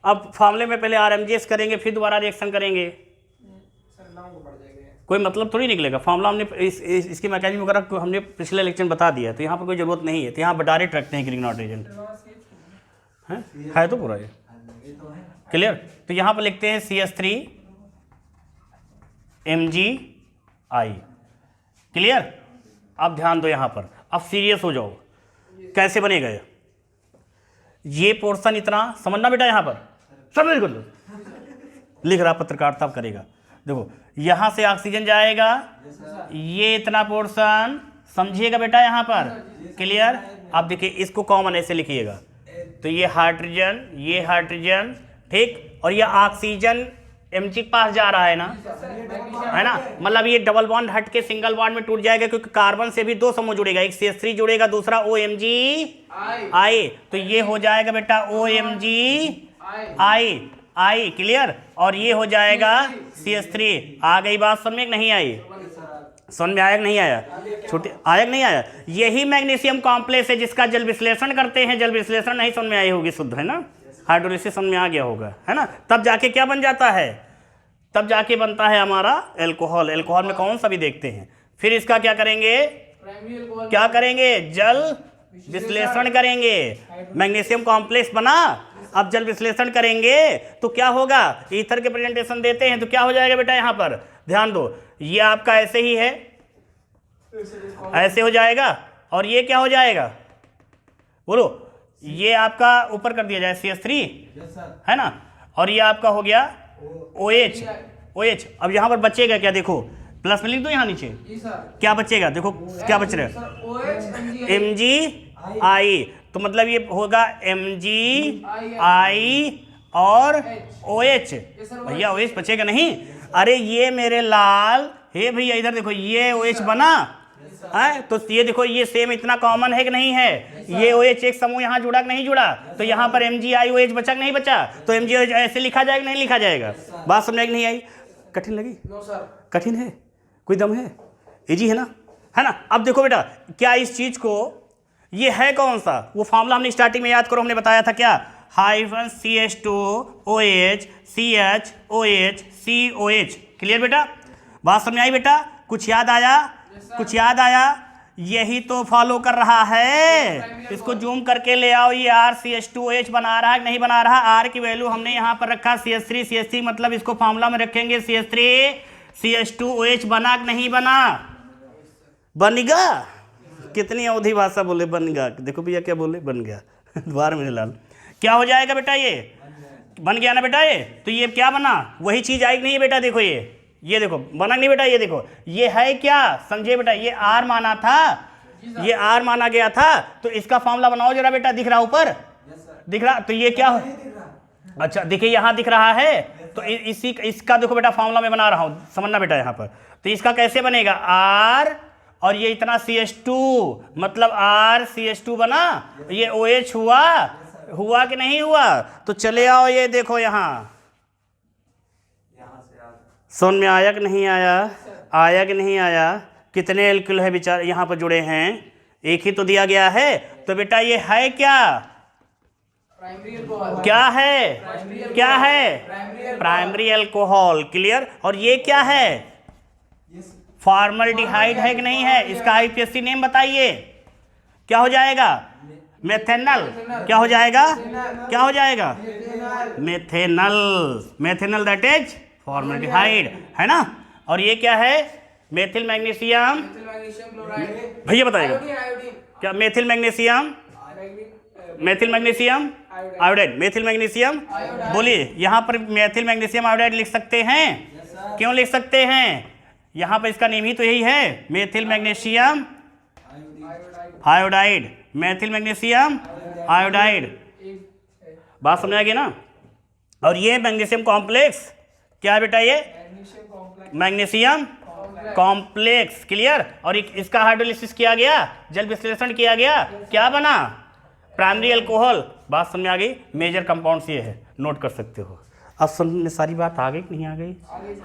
अब फार्मूले में पहले RMGS करेंगे, फिर दोबारा रिएक्शन करेंगे, सर नाम को पड़ जाएगा। कोई मतलब थोड़ी निकलेगा। फार्मूला हमने इसकी मैकेनिज्म वगैरह को हमने पिछले लेक्चर में बता दिया, तो यहाँ पर कोई ज़रूरत नहीं है। तो यहाँ पर डायरेक्ट रखते हैं ग्रिग्नॉट एजेंट, है तो पूरा ये क्लियर। तो यहाँ पर लिखते हैं CH3 MgI, क्लियर। अब ध्यान दो यहाँ पर, अब सीरियस हो जाओ, कैसे बनेगा ये पोर्शन इतना समझना बेटा। यहाँ पर समझ कर लो, लिख रहा पत्रकारिता करेगा। देखो यहाँ से ऑक्सीजन जाएगा, ये इतना पोर्शन समझिएगा बेटा यहाँ पर, क्लियर। अब देखिए इसको कॉमन ऐसे लिखिएगा, तो ये हाइड्रोजन ठीक, और ये ऑक्सीजन Mg के पास जा रहा है ना, है ना। मतलब ये डबल बॉन्ड हट के सिंगल बॉन्ड में टूट जाएगा, क्योंकि कार्बन से भी दो समूह जुड़ेगा, एक CH3 जुड़ेगा, दूसरा OMgI, तो ये हो जाएगा बेटा OMgI, क्लियर। और ये हो जाएगा CH3। आ गई बात समझ में नहीं आई? समझ में आया कि नहीं आया? छोटे आया कि नहीं आया? यही मैग्नीशियम कॉम्प्लेक्स है जिसका जल विश्लेषण करते हैं। जल विश्लेषण नहीं समझ में आई होगी, शुद्ध है ना, हाइड्रोलिसिस समझ में आ गया होगा, है ना। तब जाके क्या बन जाता है, तब जाके बनता है हमारा एल्कोहल। एल्कोहल में कौन सा भी देखते हैं। फिर इसका क्या करेंगे, क्या करेंगे, जल विश्लेषण करेंगे। मैग्नीशियम कॉम्प्लेक्स बना, अब जल विश्लेषण करेंगे तो क्या होगा, ईथर के प्रेजेंटेशन देते हैं तो क्या हो जाएगा बेटा, यहाँ पर ध्यान दो, ये आपका ऐसे ही है, ऐसे हो जाएगा, और ये क्या हो जाएगा बोलो, ये आपका ऊपर कर दिया जाए CH3, है ना, और ये आपका हो गया OH। अब यहाँ पर बचेगा क्या, देखो प्लस में लिख दो यहाँ नीचे, क्या बचेगा, देखो क्या बच रहा है, MgI, तो मतलब ये होगा MgI और OH। भैया OH बचेगा नहीं, अरे ये मेरे लाल, हे भैया इधर देखो, ये OH बना है, तो ये देखो ये सेम इतना कॉमन है कि नहीं है, ये OH एक समूह यहाँ जुड़ा कि नहीं जुड़ा, तो यहाँ पर MgI OH बचा कि नहीं बचा, तो MgI ऐसे लिखा जाएगा नहीं लिखा जाएगा। बात समझ में नहीं आई? कठिन लगी? No sir. कठिन है? कोई दम है? इजी है ना, है ना। अब देखो बेटा, क्या इस चीज को, ये है कौन सा, वो फॉर्मूला हमने स्टार्टिंग में याद करो, हमने बताया था क्या, hyphen CH2OH CHOH COH, clear बेटा। बात समझ आई बेटा? कुछ याद आया? कुछ याद आया? यही तो फॉलो कर रहा है, इसको जूम करके ले आओ, ये RCH2OH बना रहा है नहीं बना रहा। R की वैल्यू हमने यहाँ पर रखा CH3 मतलब इसको फॉर्मूला में रखेंगे CH3 CH2OH बना कि नहीं बना, बनेगा। कितनी अवधि भाषा बोले बनेगा, देखो भैया क्या बोले, बन गया द्वार मेरे लाल, क्या हो जाएगा बेटा, ये बन गया ना बेटा, ये तो ये क्या बना, वही चीज आई नहीं है बेटा, देखो ये देखो बना नहीं बेटा, ये देखो ये है क्या, समझे बेटा, ये R माना था, ये R माना गया था, तो इसका फॉर्मूला बनाओ जरा बेटा, दिख रहा ऊपर, दिख रहा, तो ये क्या हो, अच्छा देखिए यहाँ दिख रहा है, तो इसका देखो बेटा फॉर्मूला में बना रहा हूँ, समझना बेटा यहाँ पर, तो इसका कैसे बनेगा, R और ये इतना CH2 मतलब RCH2 बना, ये OH हुआ कि नहीं हुआ, तो चले आओ, ये देखो यहाँ समझ में आया कि नहीं आया, आया कि नहीं आया, कितने एल्किल है विचार यहाँ पर जुड़े हैं, एक ही तो दिया गया है, तो बेटा ये है क्या, क्या है, क्या है, प्राइमरी अल्कोहल, क्लियर। और ये क्या है, फॉर्मल्डिहाइड है कि नहीं है, इसका IPSC नेम बताइए, क्या हो जाएगा, मेथेनल, क्या हो जाएगा, क्या हो जाएगा, मेथेनल दैट इज फॉर्मल्डिहाइड, है ना। और ये क्या है, मेथिल मैग्नीशियम, भैया बताइएगा क्या, methyl magnesium iodide, methyl magnesium, बोलिए यहाँ पर मेथिल मैग्नीशियम आयोडाइड लिख सकते हैं, क्यों लिख सकते हैं, यहाँ पर इसका नेम ही तो यही है, methyl magnesium iodide, methyl magnesium iodide, बात समझ आ गई ना। और ये मैग्नीशियम कॉम्प्लेक्स क्या है बेटा, ये मैग्नीशियम कॉम्प्लेक्स, क्लियर। और इसका हाइड्रोलिसिस किया गया, जल विश्लेषण किया गया, क्या बना, प्राइमरी अल्कोहल। बात समझ में आ गई। मेजर कंपाउंड्स ये है, नोट कर सकते हो। अब समझ में सारी बात आ गई कि नहीं आ गई,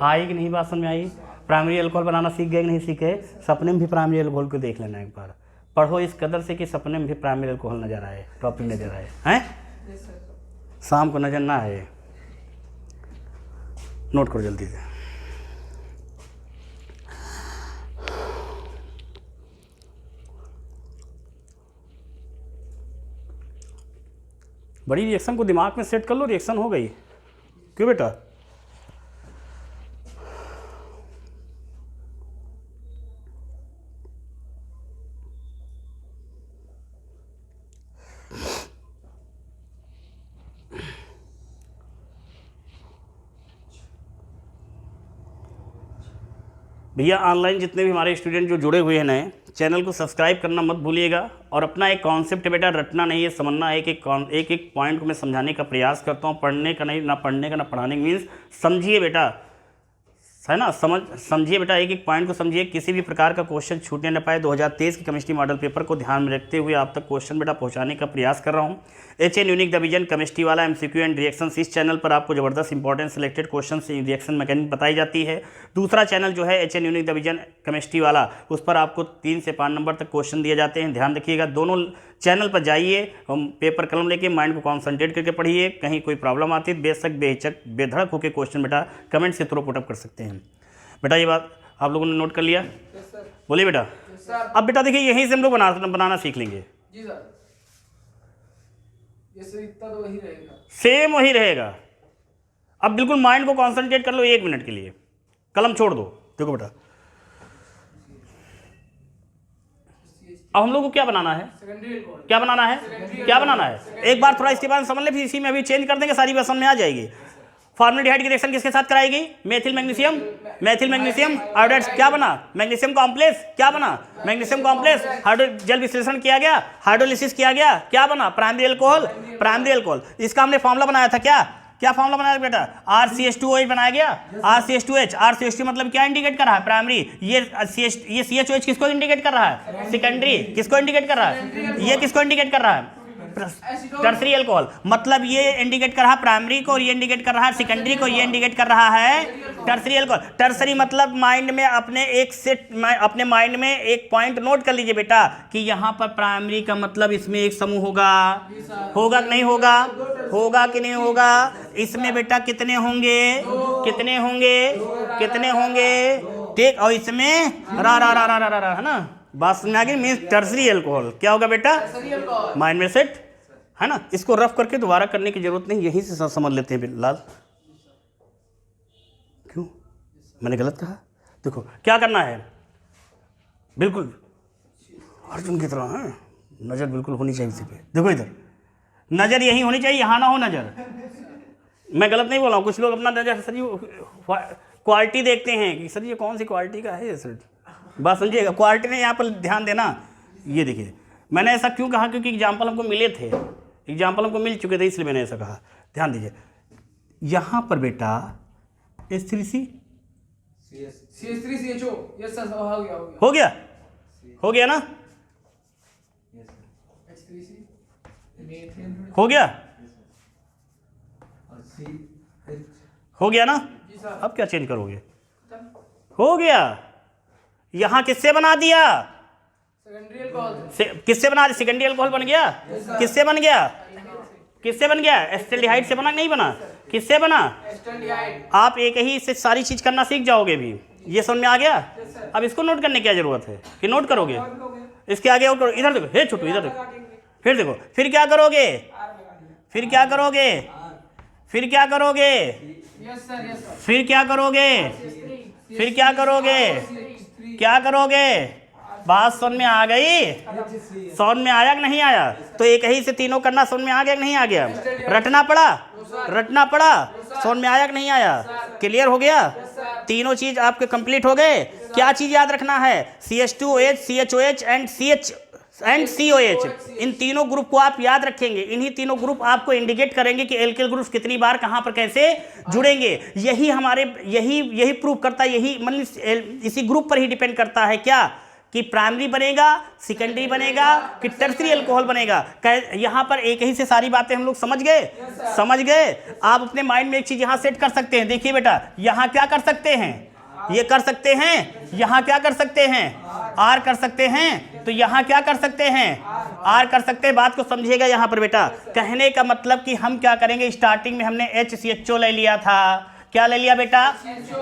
आई कि नहीं, बात समझ में आई। प्राइमरी अल्कोहल बनाना सीख गए कि नहीं सीखे। सपने में भी प्राइमरी अल्कोहल को देख लेना एक बार, पढ़ो इस कदर से कि सपने में भी प्राइमरी अल्कोहल नजर आए, टॉपिक नजर आए हैं, शाम को नजर ना आए। नोट करो जल्दी से। बड़ी रिएक्शन को दिमाग में सेट कर लो, रिएक्शन हो गई। क्यों बेटा, भैया ऑनलाइन जितने भी हमारे स्टूडेंट जो जुड़े हुए हैं नए, चैनल को सब्सक्राइब करना मत भूलिएगा। और अपना एक कॉन्सेप्ट बेटा रटना नहीं है, समझना है कि एक एक पॉइंट को मैं समझाने का प्रयास करता हूँ, पढ़ने का नहीं, ना पढ़ने का ना पढ़ाने का। मीन्स समझिए बेटा, है ना, समझिए बेटा, एक एक पॉइंट को समझिए, किसी भी प्रकार का क्वेश्चन छूटने न पाए। 2023 की केमिस्ट्री मॉडल पेपर को ध्यान में रखते हुए आप तक क्वेश्चन बेटा पहुंचाने का प्रयास कर रहा हूं। HN यूनिक डिवीजन केमिस्ट्री वाला MCQ एंड रिएक्शंस, इस चैनल पर आपको जबरदस्त important selected question reaction mechanic बताई जाती है। दूसरा चैनल जो है HN यूनिक डिवीजन केमिस्ट्री वाला, उस पर आपको 3 से 5 नंबर तक क्वेश्चन दिए जाते हैं। ध्यान रखिएगा, दोनों चैनल पर जाइए, हम पेपर कलम लेके माइंड को कॉन्सेंट्रेट करके पढ़िए। कहीं कोई प्रॉब्लम आती है बेशक बेहिचक बेधड़क होकर क्वेश्चन बेटा कमेंट के थ्रू पुटअप कर सकते हैं। बेटा ये बात आप लोगों ने नोट कर लिया, बोलिए बेटा। अब बेटा देखिए, यहीं से हम लोग बनाना सीख लेंगे। जी सर, ये सर इतना तो वही रहेगा, सेम वही रहेगा। अब बिल्कुल माइंड को कंसंट्रेट कर लो 1 मिनट के लिए, कलम छोड़ दो। देखो बेटा, अब हम लोग को क्या बनाना है, सेकेंडरी अल्कोहल, क्या बनाना है, क्या बनाना है, एक बार थोड़ा इसके बारे में समझ ले, फिर इसी में अभी चेंज कर देंगे, सारी बात समझ में आ जाएगी। फॉर्मेल्डिहाइड की रिएक्शन किसके साथ कराएगी, methyl magnesium, methyl magnesium iodide, क्या बना, मैग्नीशियम कॉम्प्लेक्स, क्या बना, मैग्नीशियम कॉम्प्लेक्स। हाइड्रो जल विश्लेषण किया गया, हाइड्रोलिसिस किया गया, क्या बना, प्राइमरी अल्कोहल, प्राइमरी अल्कोहल। इसका हमने फॉर्मूला बनाया था, क्या फॉर्मूला बनाया बेटा, RCH2OH बनाया गया, RCH2H। RCH2 मतलब क्या इंडिकेट कर रहा है, प्राइमरी। ये CHOH किसको इंडिकेट कर रहा है, सेकेंडरी। किसको इंडिकेट कर रहा है, ये किसको इंडिकेट कर रहा है, टर्सरी अल्कोहल। मतलब ये इंडिकेट कर रहा है प्राइमरी को, और ये इंडिकेट कर रहा है सेकेंडरी को, ये इंडिकेट कर रहा है टर्सरी अल्कोहल। टर्सरी मतलब माइंड में अपने माइंड में एक पॉइंट नोट कर लीजिए बेटा कि यहाँ पर प्राइमरी का मतलब इसमें एक समूह होगा, होगा कि नहीं होगा, होगा कि नहीं होगा। इसमें बेटा कितने होंगे, कितने होंगे, कितने होंगे, ठीक। और इसमें रा है ना, बात समझ आ गई। मीन्स टर्सरी अल्कोहल क्या होगा बेटा, माइंड में सेट है ना। इसको रफ करके दोबारा करने की जरूरत नहीं, यहीं से समझ लेते हैं लाल। क्यों, मैंने गलत कहा। देखो क्या करना है, बिल्कुल अर्जुन की तरह है, नजर बिल्कुल होनी चाहिए इसी पे। देखो इधर नजर यहीं होनी चाहिए, यहाँ ना हो नजर। मैं गलत नहीं बोल रहा हूँ, कुछ लोग अपना नजर सर क्वालिटी देखते हैं कि सर ये कौन सी क्वालिटी का है सर। बात समझिएगा, क्वालिटी ने यहाँ पर ध्यान देना। ये देखिए मैंने ऐसा क्यों कहा, क्योंकि एग्जाम्पल हमको मिले थे, एग्जाम्पल हमको मिल चुके थे, इसलिए मैंने ऐसा कहा। ध्यान दीजिए, यहाँ पर बेटा H3C CH3CHO, यस सर, हो गया, हो गया ना, हो गया, हो गया ना। अब क्या चेंज करोगे, हो गया। यहाँ किससे बना दिया, सेकेंडरी अल्कोहल, किससे बना, सेकेंडरी अल्कोहल बन गया। किससे बन गया, किससे बन गया, एस्टेल्डिहाइड से बना, नहीं बना, किससे बना। एस्टेल्डिहाइड। आप एक ही से सारी चीज करना सीख जाओगे भी। ये समझ में आ गया। अब इसको नोट करने की क्या जरूरत है कि नोट करोगे, इसके आगे और करो। इधर देखो, हे छोटू इधर देखो, फिर देखो, फिर क्या करोगे, फिर क्या करोगे, फिर क्या करोगे, यस सर, यस सर, फिर क्या करोगे, फिर क्या करोगे, क्या करोगे। बात समझ में आ गई, समझ में आया कि नहीं आया। तो एक ही से तीनों करना समझ में आ गया कि नहीं आ गया, रटना पड़ा, रटना पड़ा, समझ में आया कि नहीं आया, क्लियर हो गया। तीनों चीज आपके कंप्लीट हो गए। क्या चीज याद रखना है, CH2OH, CHOH and and COH, इन तीनों ग्रुप को आप याद रखेंगे। इन्हीं तीनों ग्रुप आपको इंडिकेट करेंगे कि एल्किल ग्रुप कितनी बार कहां पर कैसे जुड़ेंगे। यही हमारे यही प्रूव करता है, यही मतलब इसी ग्रुप पर ही डिपेंड करता है क्या, कि प्राइमरी बनेगा, सेकेंडरी बनेगा, कि टर्सरी अल्कोहल बनेगा। यहां पर एक ही से सारी बातें हम लोग समझ गए। आप अपने माइंड में एक चीज यहां सेट कर सकते हैं। देखिए बेटा, यहां क्या कर सकते हैं, ये कर सकते हैं, यहां क्या कर सकते हैं, आर कर सकते हैं, तो यहां क्या कर सकते हैं, आर कर सकते हैं। बात को समझिएगा यहां पर बेटा, कहने का मतलब कि हम क्या करेंगे, स्टार्टिंग में हमने HCHO ले लिया था। क्या ले लिया बेटा,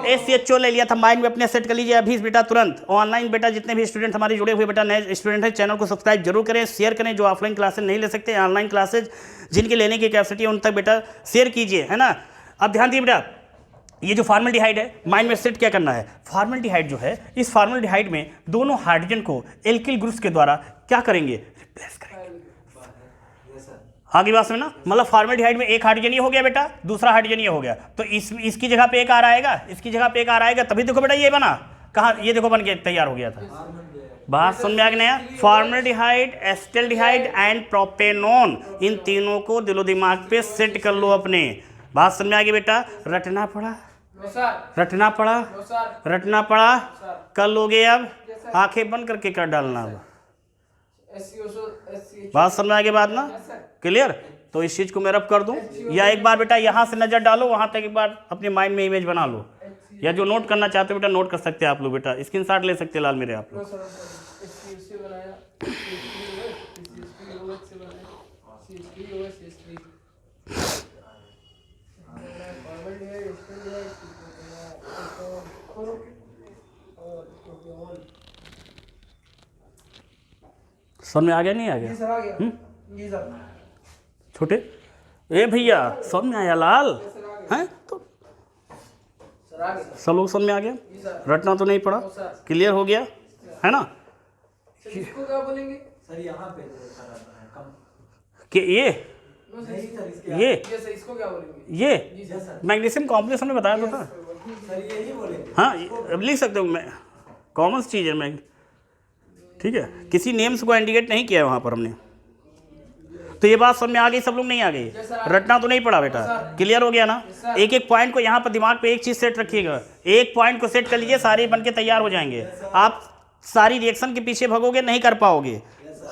HCHO ले लिया था। माइंड में अपने सेट कर लीजिए अभी बेटा तुरंत। ऑनलाइन बेटा जितने भी स्टूडेंट हमारे जुड़े हुए बेटा नए स्टूडेंट हैं, चैनल को सब्सक्राइब जरूर करें, शेयर करें। जो ऑफलाइन क्लासेज नहीं ले सकते, ऑनलाइन क्लासेज जिनके लेने की कैपेसिटी है उन तक बेटा शेयर कीजिए, है ना। अब ध्यान दीजिए बेटा, ये जो फॉर्मल्डिहाइड है, माइंड में सेट क्या करना है। फॉर्मल्डिहाइड जो है, इस फॉर्मल्डिहाइड में दोनों हाइड्रोजन को एल्किल ग्रुप्स के द्वारा क्या करेंगे, रिप्लेस करेंगे। आगे बात समझना, मतलब फॉर्मल्डिहाइड में एक हाइड्रोजन ये हो गया बेटा, दूसरा हाइड्रोजन ये हो गया, तो इसकी जगह पे एक आर आएगा, इसकी जगह पे एक आर आएगा, तभी देखो बेटा ये बना कहाँ, ये देखो बन के तैयार हो गया था। बात समझ में आ गया। फॉर्मल्डिहाइड, एसिटाल्डिहाइड एंड प्रोपेनॉन, इन तीनों को दिलो दिमाग पे सेट कर लो अपने। बात समझ में आ गई बेटा, रटना पड़ा, रटना पड़ा, कर लोगे। अब आंखें बंद करके कर डालना। बात समझ में आ गई बात ना, क्लियर। तो इस चीज को मैं रब कर दूं, या एक बार बेटा यहां से नजर डालो, वहां तक एक बार अपने माइंड में इमेज बना लो, या जो नोट करना चाहते हो बेटा नोट कर सकते हैं आप लोग बेटा, स्क्रीनशॉट ले सकते हैं लाल मेरे आप लोग। समझ में आ गया नहीं आ गया छोटे, ए भैया समझ में आया लाल हैं, तो सब लोग समझ में आ गया, रटना तो नहीं पड़ा, क्लियर हो गया है ना। इसको क्या बोलेंगे सर? यहाँ पे कम कि ये इसको क्या बोलेंगे, ये मैग्नीशियम कॉम्प्लेक्स हमने बताया तो था सर, यही बोलेंगे। हाँ, अब लिख सकते हो, मैं कॉमन चीज़ है, मैं ठीक है, किसी नेम्स को इंडिकेट नहीं किया है वहाँ पर हमने। तो ये बात समझ में आ गई, सब लोग नहीं आ गई, रटना तो नहीं पड़ा बेटा, क्लियर हो गया ना। एक एक पॉइंट को यहाँ पर दिमाग पे एक चीज़ सेट रखिएगा, एक पॉइंट को सेट कर लीजिए, सारे बन के तैयार हो जाएंगे। आप सारी रिएक्शन के पीछे भगोगे नहीं कर पाओगे,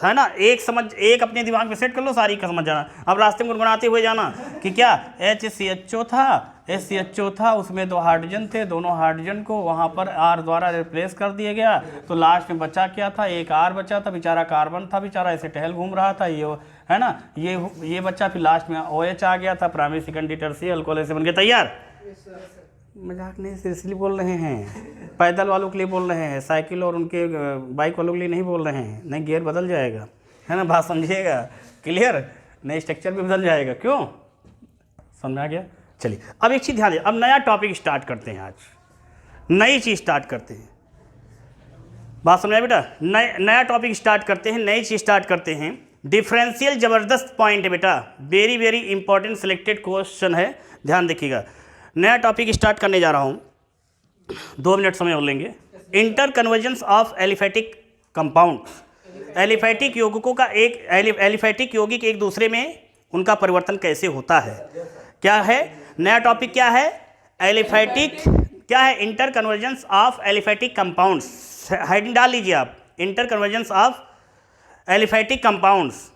है ना। एक अपने दिमाग में सेट कर लो, सारी का समझ जाना। अब रास्ते में गुनगुनाते हुए जाना कि क्या HCHO था, HCHO था, उसमें 2 हाइड्रोजन थे, दोनों हाइड्रोजन को वहाँ पर R द्वारा रिप्लेस कर दिया गया, तो लास्ट में बचा क्या था, एक R बचा था, बेचारा कार्बन था, बेचारा ऐसे टहल घूम रहा था, ये है ना, ये बच्चा, फिर लास्ट में OH आ गया था, प्राइमरी सेकेंडरी टर्सरी अल्कोहल ऐसे बन के तैयार। मजाक नहीं, सीरियसली बोल रहे हैं, पैदल वालों के लिए बोल रहे हैं, साइकिल और उनके बाइक वालों के लिए नहीं बोल रहे हैं। नहीं, गियर बदल जाएगा, है ना, बात समझिएगा, क्लियर, नहीं स्ट्रक्चर भी बदल जाएगा। क्यों, समझ में आ गया। चलिए अब एक चीज़ ध्यान दें, अब नया टॉपिक स्टार्ट करते हैं, आज नई चीज़ स्टार्ट करते हैं। बात समझ आया बेटा, नया टॉपिक स्टार्ट करते हैं, नई चीज़ स्टार्ट करते हैं। डिफरेंशियल जबरदस्त पॉइंट है बेटा, very very important selected question है, ध्यान देखिएगा। नया टॉपिक स्टार्ट करने जा रहा हूँ, 2 मिनट समय और लेंगे। Inter convergence of aliphatic compound, aliphatic यौगिकों का एलिफेटिक यौगिक एक दूसरे में उनका परिवर्तन कैसे होता है, क्या है नया टॉपिक, क्या है एलिफेटिक, क्या है inter convergence of aliphatic compounds. Heading डाल लीजिए आप, inter convergence of aliphatic compounds,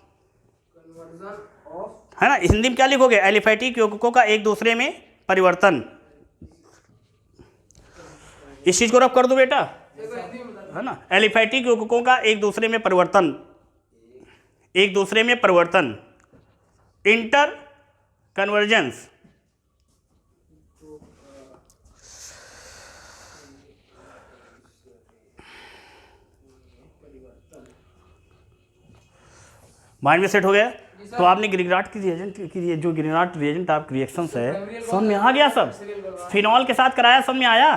है ना। हिंदी में क्या लिखोगे, एलिफेटिक यौगिकों का एक दूसरे में परिवर्तन। इस चीज को रब कर दो बेटा, है ना, एलिफेटिक यौगिकों का एक दूसरे में परिवर्तन, एक दूसरे में परिवर्तन, इंटर कन्वर्जेंस। माइंड में सेट हो गया। तो आपने ग्रिग्नाट की रिएजेंट की, जो ग्रिग्नाट रिएजेंट आप रिएक्शंस है, समझ में आ गया सब, फिनॉल के साथ कराया, समझ में आया,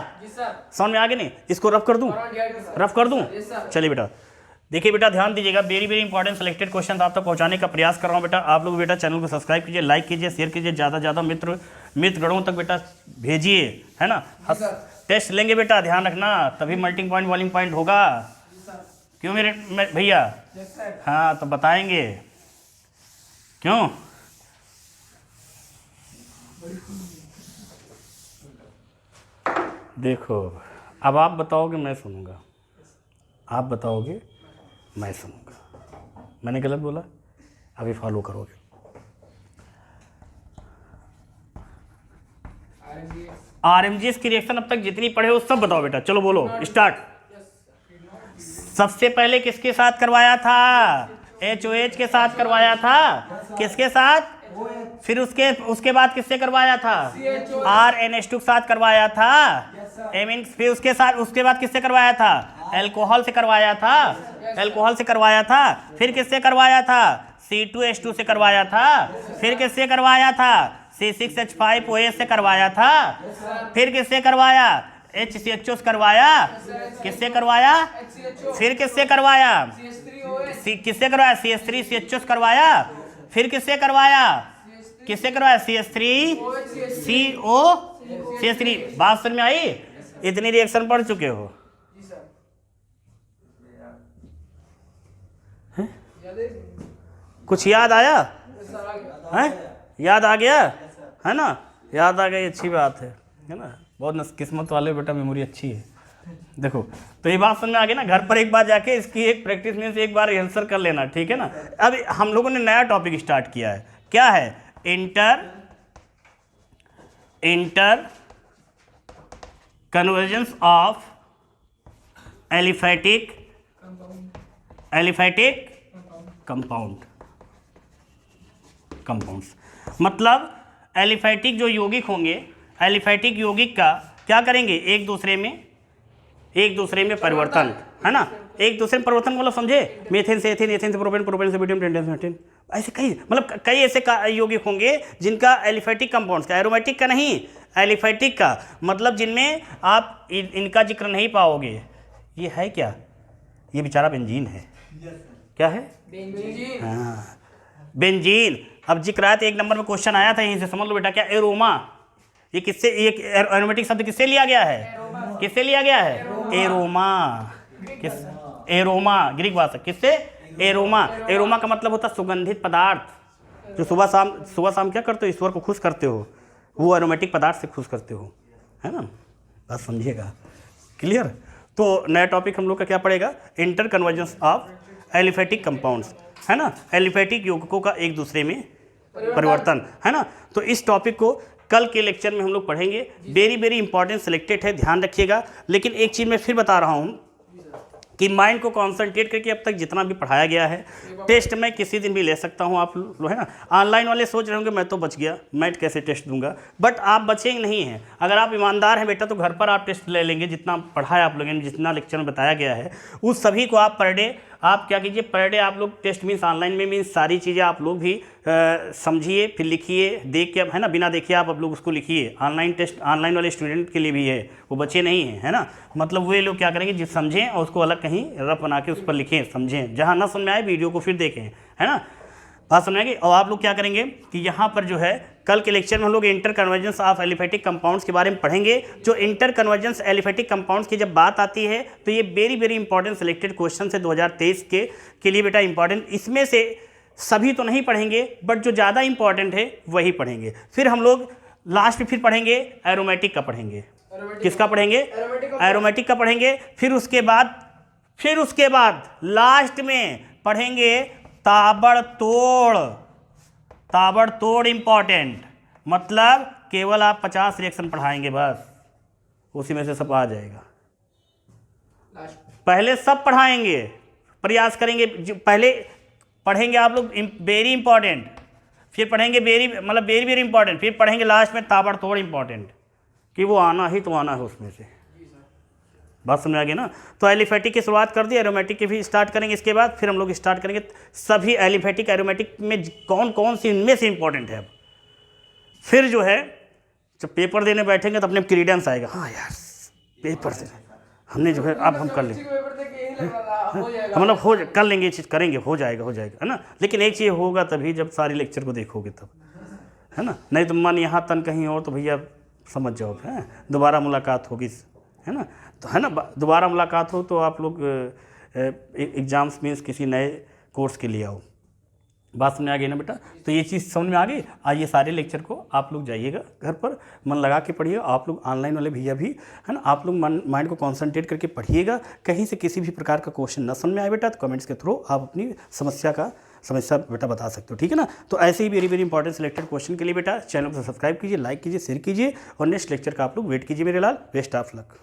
समझ में आ गया नहीं, इसको रफ कर दूं, रफ कर दूं। चलिए बेटा देखिए बेटा, ध्यान दीजिएगा, very very important selected question आप तक पहुंचाने का प्रयास कर रहा हूं बेटा। आप लोग बेटा चैनल को सब्सक्राइब कीजिए, लाइक कीजिए, शेयर कीजिए, ज़्यादा ज़्यादा मित्रगणों तक बेटा भेजिए, है ना। टेस्ट लेंगे बेटा, ध्यान रखना, तभी मल्टिंग पॉइंट वॉल्यूम पॉइंट होगा, क्यों भैया? हाँ तो बताएंगे क्यों। देखो अब आप बताओगे मैं सुनूंगा, आप बताओगे मैं सुनूंगा। मैंने गलत बोला? अभी फॉलो करोगे। आरएमजीएस की रिएक्शन अब तक जितनी पढ़े हो सब बताओ बेटा। चलो बोलो स्टार्ट। सबसे पहले किसके साथ करवाया था? HOH के साथ करवाया था। किसके साथ? फिर उसके बाद किससे करवाया था? RNH2 के साथ करवाया था। फिर उसके बाद किससे करवाया था? अल्कोहल से करवाया था। अल्कोहल से करवाया था। फिर किससे करवाया था? C2H2 से करवाया था। फिर किससे करवाया था? C6H5OH से करवाया था। फिर किससे करवाया? HCHO से करवाया। किससे करवाया? फिर किससे करवाया? किससे करवाया? CH3CHO से करवाया। फिर किससे करवाया? किससे करवाया? CH3CO CH3। बात समझ में आई? इतनी रिएक्शन पढ़ चुके हो? कुछ याद आया है? याद आ गया है ना? याद आ गई, अच्छी बात है ना? बहुत किस्मत वाले बेटा, मेमोरी अच्छी है। देखो तो ये बात समझ में आ गई ना? घर पर एक बार जाके इसकी एक प्रैक्टिस में से एक बार आंसर कर लेना, ठीक है ना? अब हम लोगों ने नया टॉपिक स्टार्ट किया है। क्या है? Inter convergence of aliphatic compounds. मतलब एलिफैटिक जो यौगिक होंगे, एलिफैटिक यौगिक का क्या करेंगे? एक दूसरे में परिवर्तन, है ना? एक दूसरे में परिवर्तन मतलब समझे? मीथेन से एथेन, एथेन से प्रोपेन, प्रोपेन से ब्यूटेन, ब्यूटेन से मेथेन। ऐसे कई मतलब कई ऐसे यौगिक होंगे जिनका एलिफैटिक कंपाउंड्स का, एरोमेटिक का नहीं, एलिफैटिक का, मतलब जिनमें आप इनका जिक्र नहीं पाओगे। ये है क्या? ये बेचारा बेंजीन है। क्या है? बेंजीन। हाँ बेंजीन। अब जिक्र आया तो एक नंबर में क्वेश्चन आया था, यहीं से समझ लो बेटा। क्या? एरोमा। ये किससे, ये एरोमेटिक शब्द किससे लिया गया है? किससे लिया गया है? एरोमा। किस? एरोमा ग्रीक भाषा। किससे? एरोमा। एरोमा का मतलब होता है सुगंधित पदार्थ। जो सुबह शाम क्या करते हो? ईश्वर को खुश करते हो, वो एरोमेटिक पदार्थ से खुश करते हो, है ना? बात समझिएगा। क्लियर? तो नया टॉपिक हम लोग का क्या पड़ेगा? Inter convergence of aliphatic compounds, है ना? एलिफैटिक यौगिकों का एक दूसरे में परिवर्तन, है ना? तो इस टॉपिक को कल के लेक्चर में हम लोग पढ़ेंगे। वेरी इंपॉर्टेंट सिलेक्टेड है, ध्यान रखिएगा। लेकिन एक चीज़ मैं फिर बता रहा हूँ कि माइंड को कॉन्सेंट्रेट करके अब तक जितना भी पढ़ाया गया है, टेस्ट मैं किसी दिन भी ले सकता हूँ। आप लोग, है ना? ऑनलाइन वाले सोच रहे होंगे मैं तो बच गया, मैं कैसे टेस्ट दूंगा, बट आप बचेंगे नहीं हैं। अगर आप ईमानदार हैं बेटा तो घर पर आप टेस्ट ले लेंगे। जितना पढ़ा है आप लोगों ने, जितना लेक्चर में बताया गया है, उस सभी को आप पर डे आप क्या कीजिए? पर डे आप लोग टेस्ट मीन्स ऑनलाइन में मीन्स सारी चीज़ें आप लोग भी समझिए, फिर लिखिए, देख के, है ना? बिना देखे आप लोग उसको लिखिए। ऑनलाइन टेस्ट ऑनलाइन वाले स्टूडेंट के लिए भी है, वो बच्चे नहीं हैं, है ना? मतलब वे लोग क्या करेंगे? जिस समझें और उसको अलग कहीं रफ बना के उस पर लिखें, समझें। जहाँ ना समझ में आए वीडियो को फिर देखें, है ना? बात समझ आएगी। और आप लोग क्या करेंगे कि यहाँ पर जो है कल के लेक्चर में हम लोग inter convergence of aliphatic compounds के बारे में पढ़ेंगे। जो इंटर कन्वर्जेंस एलिफैटिक कंपाउंड्स की जब बात आती है तो ये वेरी इंपॉर्टेंट सिलेक्टेड क्वेश्चन है 2023 के लिए बेटा इंपॉर्टेंट। इसमें से सभी तो नहीं पढ़ेंगे, बट जो ज़्यादा इंपॉर्टेंट है वही पढ़ेंगे। फिर हम लोग लास्ट में फिर पढ़ेंगे एरोमेटिक का पढ़ेंगे। किसका पढ़ेंगे? एरोमेटिक का पढ़ेंगे। फिर उसके बाद लास्ट में पढ़ेंगे ताबड़तोड़ इंपॉर्टेंट। मतलब केवल आप 50 रिएक्शन पढ़ाएंगे बस, उसी में से सब आ जाएगा। पहले सब पढ़ाएंगे, प्रयास करेंगे। पहले पढ़ेंगे आप लोग वेरी इंपॉर्टेंट, फिर पढ़ेंगे वेरी इंपॉर्टेंट, फिर पढ़ेंगे लास्ट में ताबड़तोड़ इंपॉर्टेंट, कि वो आना ही तो आना है उसमें से। बात समझ आ गई ना? तो एलिफैटिक की शुरुआत कर दी, एरोमेटिक की भी स्टार्ट करेंगे। इसके बाद फिर हम लोग स्टार्ट करेंगे सभी एलिफैटिक एरोमेटिक में कौन कौन सी इनमें से इंपॉर्टेंट है। अब फिर जो है जब पेपर देने बैठेंगे तो अपने क्रीडेंस आएगा, हाँ यार पेपर से हमने जो है अब हम कर लेंगे, मतलब कर लेंगे, ये चीज़ करेंगे, हो जाएगा, है ना? लेकिन एक चीज़ होगा तभी जब सारी लेक्चर को देखोगे तब, है ना? नहीं तो मन यहाँ तन कहीं और तो भैया समझ जाओगे, है? दोबारा मुलाकात होगी, है ना? तो है ना, दोबारा मुलाकात हो तो आप लोग एग्ज़ाम्स मीन्स किसी नए कोर्स के लिए आओ। बात समझ आ गई ना बेटा? तो ये चीज़ समझ में आ गई। आज ये सारे लेक्चर को आप लोग जाइएगा घर पर, मन लगा के पढ़िएगा। आप लोग ऑनलाइन वाले भैया भी है ना, आप लोग माइंड को कॉन्सेंट्रेट करके पढ़िएगा। कहीं से किसी भी प्रकार का क्वेश्चन न समझ में आए बेटा, तो कमेंट्स के थ्रू आप अपनी समस्या बेटा बता सकते हो, ठीक है ना। तो ऐसे ही very very important selected question के लिए बेटा चैनल को सब्सक्राइब कीजिए, लाइक कीजिए, शेयर कीजिए, और नेक्स्ट लेक्चर का आप लोग वेट कीजिए मेरे लाल। Best of luck.